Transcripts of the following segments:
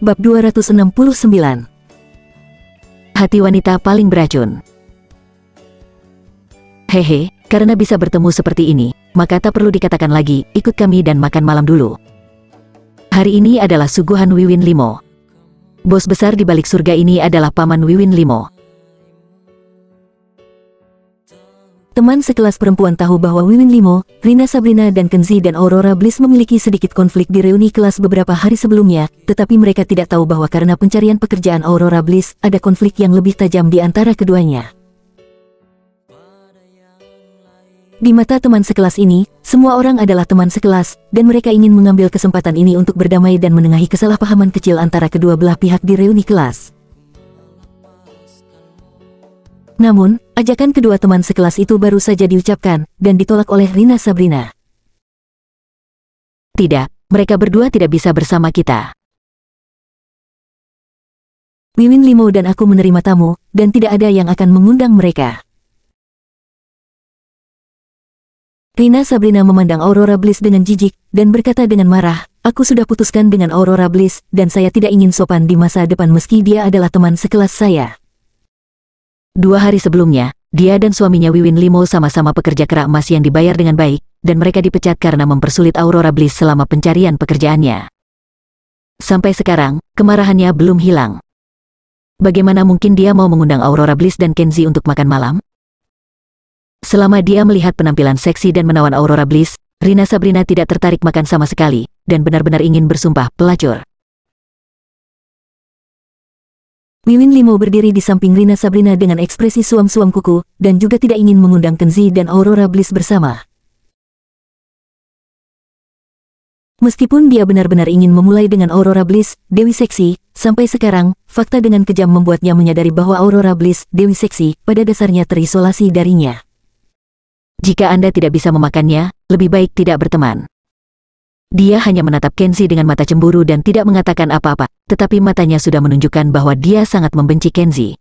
Bab 269. Hati wanita paling beracun. Hehe, karena bisa bertemu seperti ini, maka tak perlu dikatakan lagi, ikut kami dan makan malam dulu. Hari ini adalah suguhan Wiwin Limo. Bos besar di balik surga ini adalah Paman Wiwin Limo. Teman sekelas perempuan tahu bahwa Wiwin Limo, Rina Sabrina dan Kenzi dan Aurora Bliss memiliki sedikit konflik di reuni kelas beberapa hari sebelumnya, tetapi mereka tidak tahu bahwa karena pencarian pekerjaan Aurora Bliss, ada konflik yang lebih tajam di antara keduanya. Di mata teman sekelas ini, semua orang adalah teman sekelas, dan mereka ingin mengambil kesempatan ini untuk berdamai dan menengahi kesalahpahaman kecil antara kedua belah pihak di reuni kelas. Namun, ajakan kedua teman sekelas itu baru saja diucapkan, dan ditolak oleh Rina Sabrina. Tidak, mereka berdua tidak bisa bersama kita. Wiwin Limo dan aku menerima tamu, dan tidak ada yang akan mengundang mereka. Rina Sabrina memandang Aurora Bliss dengan jijik, dan berkata dengan marah, aku sudah putuskan dengan Aurora Bliss, dan saya tidak ingin sopan di masa depan meski dia adalah teman sekelas saya. 2 hari sebelumnya, dia dan suaminya Wiwin Limo sama-sama pekerja kerak emas yang dibayar dengan baik, dan mereka dipecat karena mempersulit Aurora Bliss selama pencarian pekerjaannya. Sampai sekarang, kemarahannya belum hilang. Bagaimana mungkin dia mau mengundang Aurora Bliss dan Kenzi untuk makan malam? Selama dia melihat penampilan seksi dan menawan Aurora Bliss, Rina Sabrina tidak tertarik makan sama sekali, dan benar-benar ingin bersumpah pelacur. Wiwin Limo berdiri di samping Rina Sabrina dengan ekspresi suam-suam kuku, dan juga tidak ingin mengundang Kenzi dan Aurora Bliss bersama. Meskipun dia benar-benar ingin memulai dengan Aurora Bliss, Dewi Seksi, sampai sekarang, fakta dengan kejam membuatnya menyadari bahwa Aurora Bliss, Dewi Seksi, pada dasarnya terisolasi darinya. Jika Anda tidak bisa memakannya, lebih baik tidak berteman. Dia hanya menatap Kenzi dengan mata cemburu dan tidak mengatakan apa-apa, tetapi matanya sudah menunjukkan bahwa dia sangat membenci Kenzi.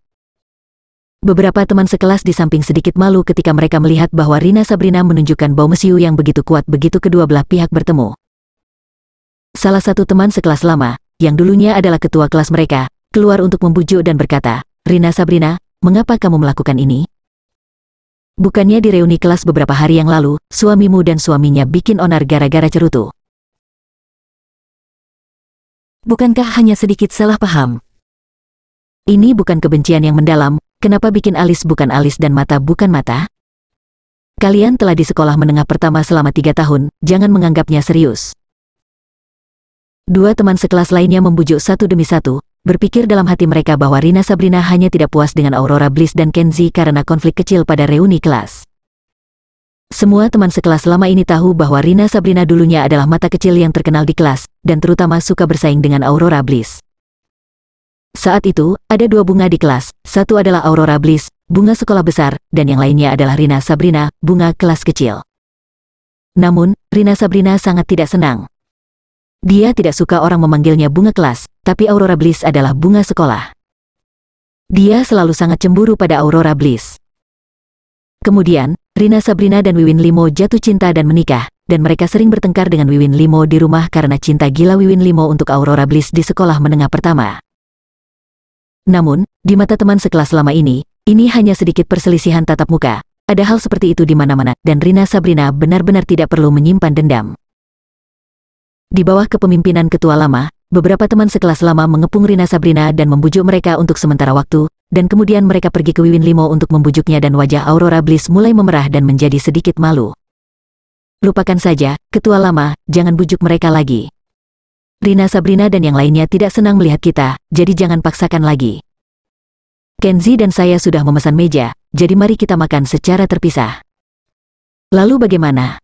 Beberapa teman sekelas di samping sedikit malu ketika mereka melihat bahwa Rina Sabrina menunjukkan bau mesiu yang begitu kuat begitu kedua belah pihak bertemu. Salah satu teman sekelas lama, yang dulunya adalah ketua kelas mereka, keluar untuk membujuk dan berkata, Rina Sabrina, mengapa kamu melakukan ini? Bukannya di reuni kelas beberapa hari yang lalu, suamimu dan suaminya bikin onar gara-gara cerutu. Bukankah hanya sedikit salah paham? Ini bukan kebencian yang mendalam, kenapa bikin alis bukan alis dan mata bukan mata? Kalian telah di sekolah menengah pertama selama 3 tahun, jangan menganggapnya serius. 2 teman sekelas lainnya membujuk satu demi satu, berpikir dalam hati mereka bahwa Rina Sabrina hanya tidak puas dengan Aurora Bliss dan Kenzi karena konflik kecil pada reuni kelas. Semua teman sekelas lama ini tahu bahwa Rina Sabrina dulunya adalah mata kecil yang terkenal di kelas, dan terutama suka bersaing dengan Aurora Bliss. Saat itu, ada 2 bunga di kelas, satu adalah Aurora Bliss, bunga sekolah besar, dan yang lainnya adalah Rina Sabrina, bunga kelas kecil. Namun, Rina Sabrina sangat tidak senang. Dia tidak suka orang memanggilnya bunga kelas, tapi Aurora Bliss adalah bunga sekolah. Dia selalu sangat cemburu pada Aurora Bliss. Kemudian, Rina Sabrina dan Wiwin Limo jatuh cinta dan menikah, dan mereka sering bertengkar dengan Wiwin Limo di rumah karena cinta gila Wiwin Limo untuk Aurora Bliss di sekolah menengah pertama. Namun, di mata teman sekelas lama ini hanya sedikit perselisihan tatap muka. Ada hal seperti itu di mana-mana, dan Rina Sabrina benar-benar tidak perlu menyimpan dendam. Di bawah kepemimpinan ketua lama, beberapa teman sekelas lama mengepung Rina Sabrina dan membujuk mereka untuk sementara waktu, dan kemudian mereka pergi ke Wiwin Limo untuk membujuknya dan wajah Aurora Bliss mulai memerah dan menjadi sedikit malu. Lupakan saja, ketua lama, jangan bujuk mereka lagi. Rina Sabrina dan yang lainnya tidak senang melihat kita, jadi jangan paksakan lagi. Kenzi dan saya sudah memesan meja, jadi mari kita makan secara terpisah. Lalu bagaimana?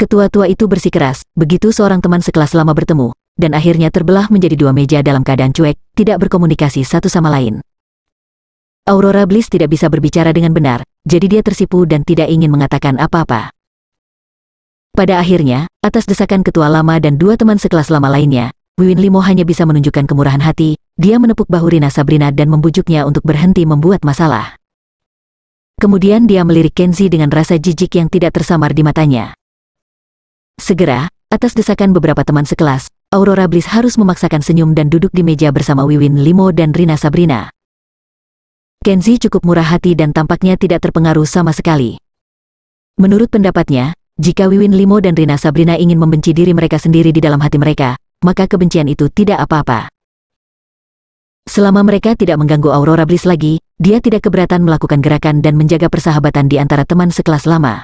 Ketua tua itu bersikeras, begitu seorang teman sekelas lama bertemu, dan akhirnya terbelah menjadi 2 meja dalam keadaan cuek, tidak berkomunikasi satu sama lain. Aurora Bliss tidak bisa berbicara dengan benar, jadi dia tersipu dan tidak ingin mengatakan apa-apa. Pada akhirnya, atas desakan ketua lama dan 2 teman sekelas lama lainnya, Wiwin Limo hanya bisa menunjukkan kemurahan hati, dia menepuk bahu Rina Sabrina dan membujuknya untuk berhenti membuat masalah. Kemudian dia melirik Kenzi dengan rasa jijik yang tidak tersamar di matanya. Segera, atas desakan beberapa teman sekelas, Aurora Bliss harus memaksakan senyum dan duduk di meja bersama Wiwin Limo dan Rina Sabrina. Kenzi cukup murah hati dan tampaknya tidak terpengaruh sama sekali. Menurut pendapatnya, jika Wiwin Limo dan Rina Sabrina ingin membenci diri mereka sendiri di dalam hati mereka, maka kebencian itu tidak apa-apa. Selama mereka tidak mengganggu Aurora Bliss lagi, dia tidak keberatan melakukan gerakan dan menjaga persahabatan di antara teman sekelas lama.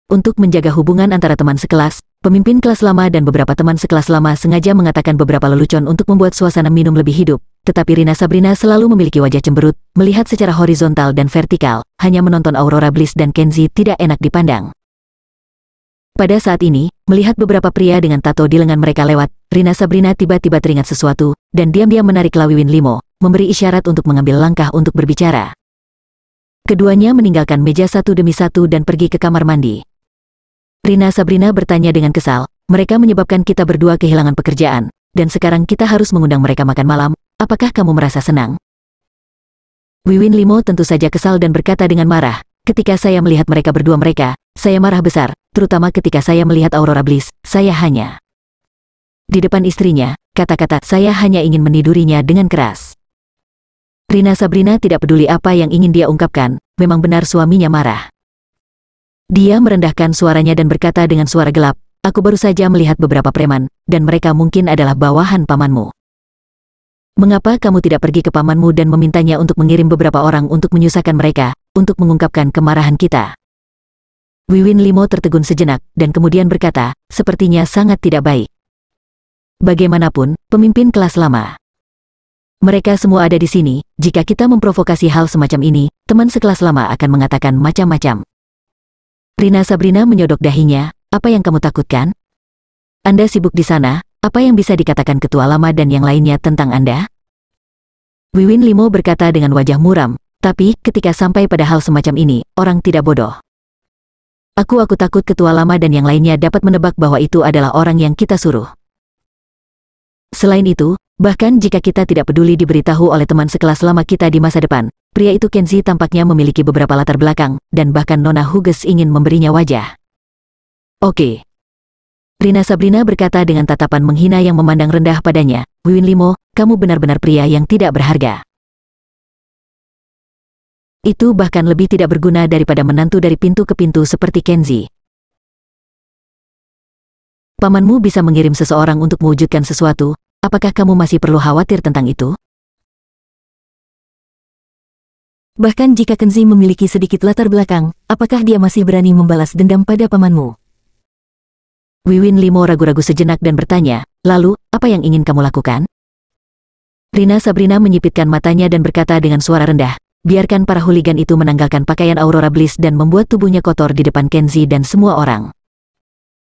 Untuk menjaga hubungan antara teman sekelas, pemimpin kelas lama dan beberapa teman sekelas lama sengaja mengatakan beberapa lelucon untuk membuat suasana minum lebih hidup, tetapi Rina Sabrina selalu memiliki wajah cemberut, melihat secara horizontal dan vertikal, hanya menonton Aurora Bliss dan Kenzi tidak enak dipandang. Pada saat ini, melihat beberapa pria dengan tato di lengan mereka lewat, Rina Sabrina tiba-tiba teringat sesuatu, dan diam-diam menariklah Wiwin Limo, memberi isyarat untuk mengambil langkah untuk berbicara. Keduanya meninggalkan meja satu demi satu dan pergi ke kamar mandi. Rina Sabrina bertanya dengan kesal, mereka menyebabkan kita berdua kehilangan pekerjaan, dan sekarang kita harus mengundang mereka makan malam, apakah kamu merasa senang? Wiwin Limo tentu saja kesal dan berkata dengan marah, ketika saya melihat mereka berdua saya marah besar, terutama ketika saya melihat Aurora Bliss, saya hanya... Di depan istrinya, kata-kata saya hanya ingin menidurinya dengan keras. Rina Sabrina tidak peduli apa yang ingin dia ungkapkan, memang benar suaminya marah. Dia merendahkan suaranya dan berkata dengan suara gelap, aku baru saja melihat beberapa preman, dan mereka mungkin adalah bawahan pamanmu. Mengapa kamu tidak pergi ke pamanmu dan memintanya untuk mengirim beberapa orang untuk menyusahkan mereka, untuk mengungkapkan kemarahan kita? Wiwin Limo tertegun sejenak, dan kemudian berkata, sepertinya sangat tidak baik. Bagaimanapun, pemimpin kelas lama. Mereka semua ada di sini, jika kita memprovokasi hal semacam ini, teman sekelas lama akan mengatakan macam-macam. Rina Sabrina menyodok dahinya, apa yang kamu takutkan? Anda sibuk di sana, apa yang bisa dikatakan ketua lama dan yang lainnya tentang Anda? Wiwin Limo berkata dengan wajah muram, tapi ketika sampai pada hal semacam ini, orang tidak bodoh. Aku takut ketua lama dan yang lainnya dapat menebak bahwa itu adalah orang yang kita suruh. Selain itu, bahkan jika kita tidak peduli diberitahu oleh teman sekelas lama kita di masa depan, pria itu Kenzi tampaknya memiliki beberapa latar belakang, dan bahkan Nona Hughes ingin memberinya wajah. Oke. Rina Sabrina berkata dengan tatapan menghina yang memandang rendah padanya, Wiwin Limo, kamu benar-benar pria yang tidak berharga. Itu bahkan lebih tidak berguna daripada menantu dari pintu ke pintu seperti Kenzi. Pamanmu bisa mengirim seseorang untuk mewujudkan sesuatu, apakah kamu masih perlu khawatir tentang itu? Bahkan jika Kenzi memiliki sedikit latar belakang, apakah dia masih berani membalas dendam pada pamanmu? Wiwin Limo ragu-ragu sejenak dan bertanya, lalu, apa yang ingin kamu lakukan? Rina Sabrina menyipitkan matanya dan berkata dengan suara rendah, biarkan para hooligan itu menanggalkan pakaian Aurora Bliss dan membuat tubuhnya kotor di depan Kenzi dan semua orang.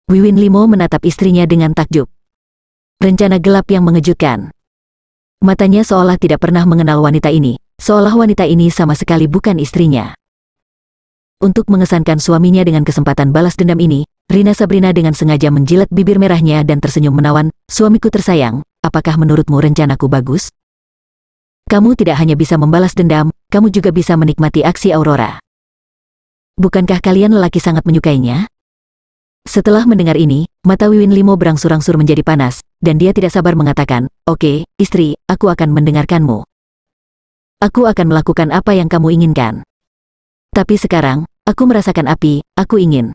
Wiwin Limo menatap istrinya dengan takjub. Rencana gelap yang mengejutkan. Matanya seolah tidak pernah mengenal wanita ini, seolah wanita ini sama sekali bukan istrinya. Untuk mengesankan suaminya dengan kesempatan balas dendam ini, Rina Sabrina dengan sengaja menjilat bibir merahnya dan tersenyum menawan, suamiku tersayang, apakah menurutmu rencanaku bagus? Kamu tidak hanya bisa membalas dendam, kamu juga bisa menikmati aksi Aurora. Bukankah kalian lelaki sangat menyukainya? Setelah mendengar ini, mata Wiwin Limo berangsur-angsur menjadi panas, dan dia tidak sabar mengatakan, oke, istri, aku akan mendengarkanmu. Aku akan melakukan apa yang kamu inginkan. Tapi sekarang, aku merasakan api, aku ingin.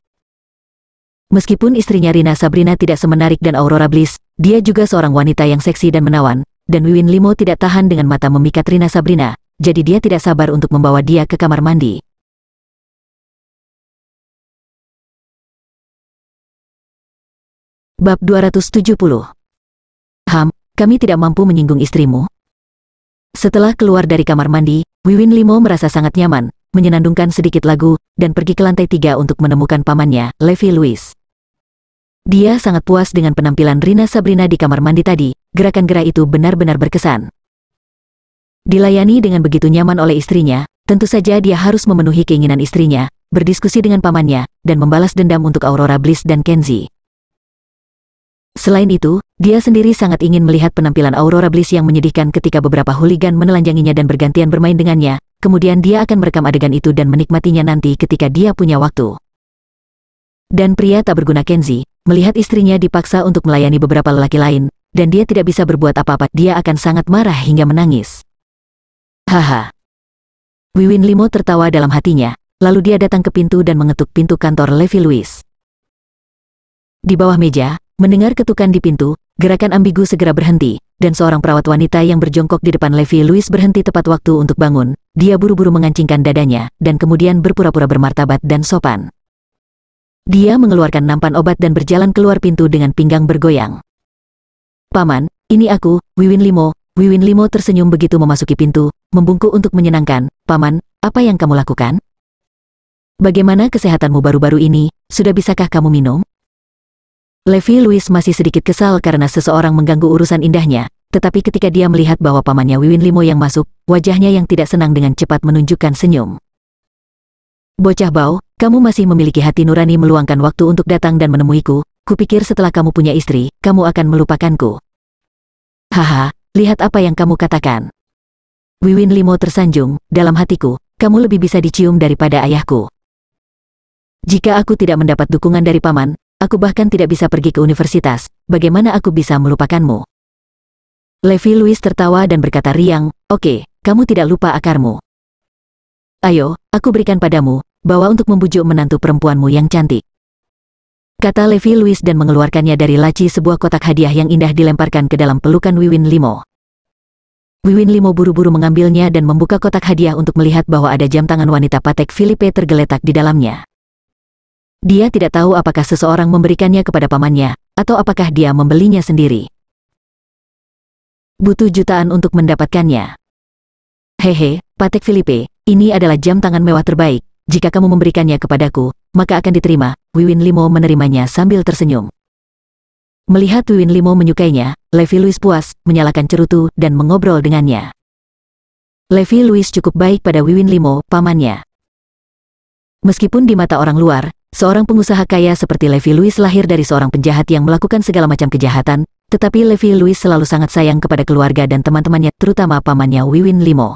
Meskipun istrinya Rina Sabrina tidak semenarik dan Aurora Bliss, dia juga seorang wanita yang seksi dan menawan, dan Wiwin Limo tidak tahan dengan mata memikat Rina Sabrina, jadi dia tidak sabar untuk membawa dia ke kamar mandi. Bab 270. Kami tidak mampu menyinggung istrimu. Setelah keluar dari kamar mandi, Wiwin Limo merasa sangat nyaman, menyenandungkan sedikit lagu, dan pergi ke lantai 3 untuk menemukan pamannya, Levi Louis. Dia sangat puas dengan penampilan Rina Sabrina di kamar mandi tadi, gerakan gerak itu benar-benar berkesan. Dilayani dengan begitu nyaman oleh istrinya, tentu saja dia harus memenuhi keinginan istrinya, berdiskusi dengan pamannya, dan membalas dendam untuk Aurora Bliss dan Kenzi. Selain itu, dia sendiri sangat ingin melihat penampilan Aurora Bliss yang menyedihkan ketika beberapa hooligan menelanjanginya dan bergantian bermain dengannya, kemudian dia akan merekam adegan itu dan menikmatinya nanti ketika dia punya waktu. Dan pria tak berguna Kenzi, melihat istrinya dipaksa untuk melayani beberapa lelaki lain, dan dia tidak bisa berbuat apa-apa, dia akan sangat marah hingga menangis. Haha. Wiwin Limo tertawa dalam hatinya, lalu dia datang ke pintu dan mengetuk pintu kantor Levi Louis. Di bawah meja, mendengar ketukan di pintu, gerakan ambigu segera berhenti, dan seorang perawat wanita yang berjongkok di depan Levi Louis berhenti tepat waktu untuk bangun. Dia buru-buru mengancingkan dadanya, dan kemudian berpura-pura bermartabat dan sopan. Dia mengeluarkan nampan obat dan berjalan keluar pintu dengan pinggang bergoyang. "Paman, ini aku, Wiwin Limo." Wiwin Limo tersenyum begitu memasuki pintu, membungkuk untuk menyenangkan. "Paman, apa yang kamu lakukan? Bagaimana kesehatanmu baru-baru ini, sudah bisakah kamu minum?" Levi Louis masih sedikit kesal karena seseorang mengganggu urusan indahnya, tetapi ketika dia melihat bahwa pamannya Wiwin Limo yang masuk, wajahnya yang tidak senang dengan cepat menunjukkan senyum. "Bocah bau, kamu masih memiliki hati nurani meluangkan waktu untuk datang dan menemuiku. Kupikir setelah kamu punya istri, kamu akan melupakanku." "Haha, lihat apa yang kamu katakan." Wiwin Limo tersanjung, "Dalam hatiku, kamu lebih bisa dicium daripada ayahku. Jika aku tidak mendapat dukungan dari paman, aku bahkan tidak bisa pergi ke universitas. Bagaimana aku bisa melupakanmu?" Levi Louis tertawa dan berkata riang, "Oke, kamu tidak lupa akarmu. Ayo, aku berikan padamu, bawa untuk membujuk menantu perempuanmu yang cantik." Kata Levi Louis dan mengeluarkannya dari laci sebuah kotak hadiah yang indah dilemparkan ke dalam pelukan Wiwin Limo. Wiwin Limo buru-buru mengambilnya dan membuka kotak hadiah untuk melihat bahwa ada jam tangan wanita Patek Philippe tergeletak di dalamnya. Dia tidak tahu apakah seseorang memberikannya kepada pamannya, atau apakah dia membelinya sendiri. Butuh jutaan untuk mendapatkannya. "Hehe, Patek Philippe, ini adalah jam tangan mewah terbaik. Jika kamu memberikannya kepadaku, maka akan diterima." Wiwin Limo menerimanya sambil tersenyum. Melihat Wiwin Limo menyukainya, Levi Louis puas, menyalakan cerutu, dan mengobrol dengannya. Levi Louis cukup baik pada Wiwin Limo, pamannya. Meskipun di mata orang luar, seorang pengusaha kaya seperti Levi Louis lahir dari seorang penjahat yang melakukan segala macam kejahatan, tetapi Levi Louis selalu sangat sayang kepada keluarga dan teman-temannya, terutama pamannya Wiwin Limo.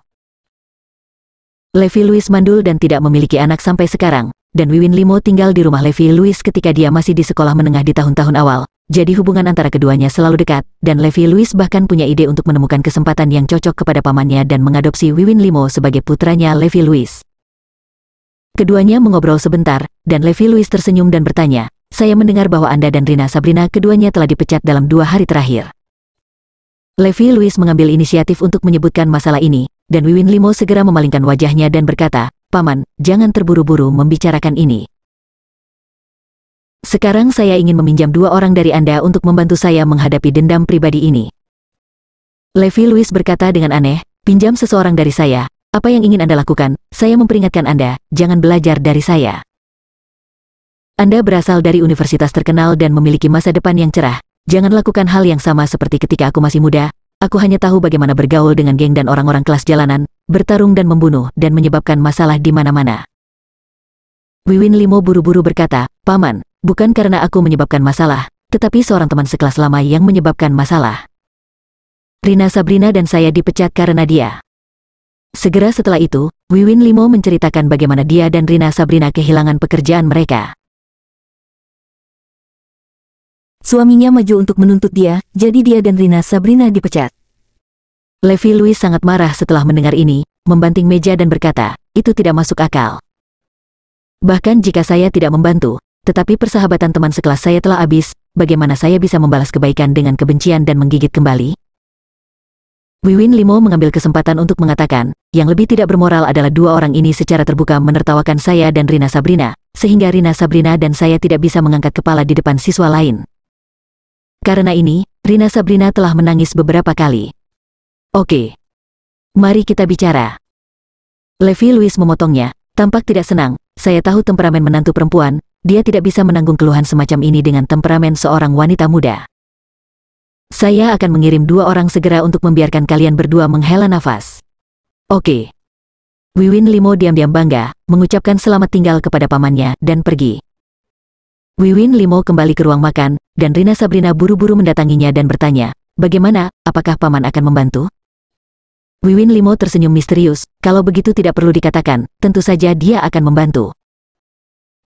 Levi Louis mandul dan tidak memiliki anak sampai sekarang, dan Wiwin Limo tinggal di rumah Levi Louis ketika dia masih di sekolah menengah di tahun-tahun awal. Jadi hubungan antara keduanya selalu dekat, dan Levi Louis bahkan punya ide untuk menemukan kesempatan yang cocok kepada pamannya dan mengadopsi Wiwin Limo sebagai putranya Levi Louis. Keduanya mengobrol sebentar, dan Levi Louis tersenyum dan bertanya, "Saya mendengar bahwa Anda dan Rina Sabrina keduanya telah dipecat dalam 2 hari terakhir." Levi Louis mengambil inisiatif untuk menyebutkan masalah ini, dan Wiwin Limo segera memalingkan wajahnya dan berkata, "Paman, jangan terburu-buru membicarakan ini. Sekarang saya ingin meminjam 2 orang dari Anda untuk membantu saya menghadapi dendam pribadi ini." Levi Louis berkata dengan aneh, "Pinjam seseorang dari saya, apa yang ingin Anda lakukan? Saya memperingatkan Anda, jangan belajar dari saya. Anda berasal dari universitas terkenal dan memiliki masa depan yang cerah. Jangan lakukan hal yang sama seperti ketika aku masih muda. Aku hanya tahu bagaimana bergaul dengan geng dan orang-orang kelas jalanan, bertarung dan membunuh, dan menyebabkan masalah di mana-mana." Wiwin Limo buru-buru berkata, "Paman, bukan karena aku menyebabkan masalah, tetapi seorang teman sekelas lama yang menyebabkan masalah. Rina Sabrina dan saya dipecat karena dia." Segera setelah itu, Wiwin Limo menceritakan bagaimana dia dan Rina Sabrina kehilangan pekerjaan mereka. Suaminya maju untuk menuntut dia, jadi dia dan Rina Sabrina dipecat. Levi Louis sangat marah setelah mendengar ini, membanting meja dan berkata, "Itu tidak masuk akal. Bahkan jika saya tidak membantu, tetapi persahabatan teman sekelas saya telah habis, bagaimana saya bisa membalas kebaikan dengan kebencian dan menggigit kembali?" Wiwin Limo mengambil kesempatan untuk mengatakan, yang lebih tidak bermoral adalah 2 orang ini secara terbuka menertawakan saya dan Rina Sabrina, sehingga Rina Sabrina dan saya tidak bisa mengangkat kepala di depan siswa lain. Karena ini, Rina Sabrina telah menangis beberapa kali. "Oke. Mari kita bicara." Levi Louis memotongnya, tampak tidak senang. "Saya tahu temperamen menantu perempuan, dia tidak bisa menanggung keluhan semacam ini dengan temperamen seorang wanita muda. Saya akan mengirim 2 orang segera untuk membiarkan kalian berdua menghela nafas." "Oke." Wiwin Limo diam-diam bangga, mengucapkan selamat tinggal kepada pamannya, dan pergi. Wiwin Limo kembali ke ruang makan, dan Rina Sabrina buru-buru mendatanginya dan bertanya, "Bagaimana, apakah paman akan membantu?" Wiwin Limo tersenyum misterius, "Kalau begitu tidak perlu dikatakan, tentu saja dia akan membantu.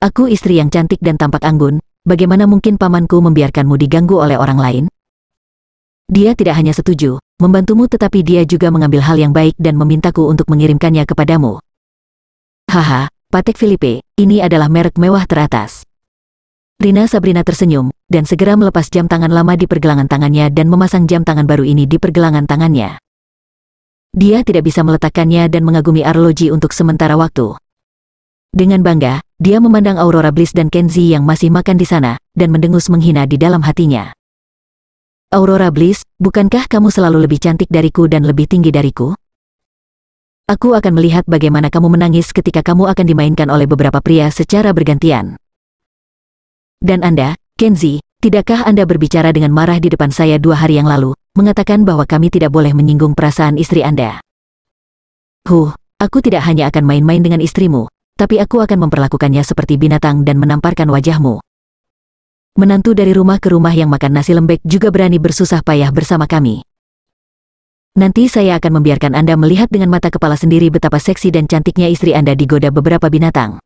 Aku istri yang cantik dan tampak anggun, bagaimana mungkin pamanku membiarkanmu diganggu oleh orang lain? Dia tidak hanya setuju membantumu tetapi dia juga mengambil hal yang baik dan memintaku untuk mengirimkannya kepadamu. Haha, Patek Philippe, ini adalah merek mewah teratas. Rina Sabrina tersenyum, dan segera melepas jam tangan lama di pergelangan tangannya dan memasang jam tangan baru ini di pergelangan tangannya. Dia tidak bisa meletakkannya dan mengagumi arloji untuk sementara waktu. Dengan bangga, dia memandang Aurora Bliss dan Kenzie yang masih makan di sana, dan mendengus menghina di dalam hatinya. Aurora Bliss, bukankah kamu selalu lebih cantik dariku dan lebih tinggi dariku? Aku akan melihat bagaimana kamu menangis ketika kamu akan dimainkan oleh beberapa pria secara bergantian. Dan Anda, Kenzie, tidakkah Anda berbicara dengan marah di depan saya 2 hari yang lalu, mengatakan bahwa kami tidak boleh menyinggung perasaan istri Anda? Aku tidak hanya akan main-main dengan istrimu, tapi aku akan memperlakukannya seperti binatang dan menamparkan wajahmu. Menantu dari rumah ke rumah yang makan nasi lembek juga berani bersusah payah bersama kami. Nanti saya akan membiarkan Anda melihat dengan mata kepala sendiri betapa seksi dan cantiknya istri Anda digoda beberapa binatang.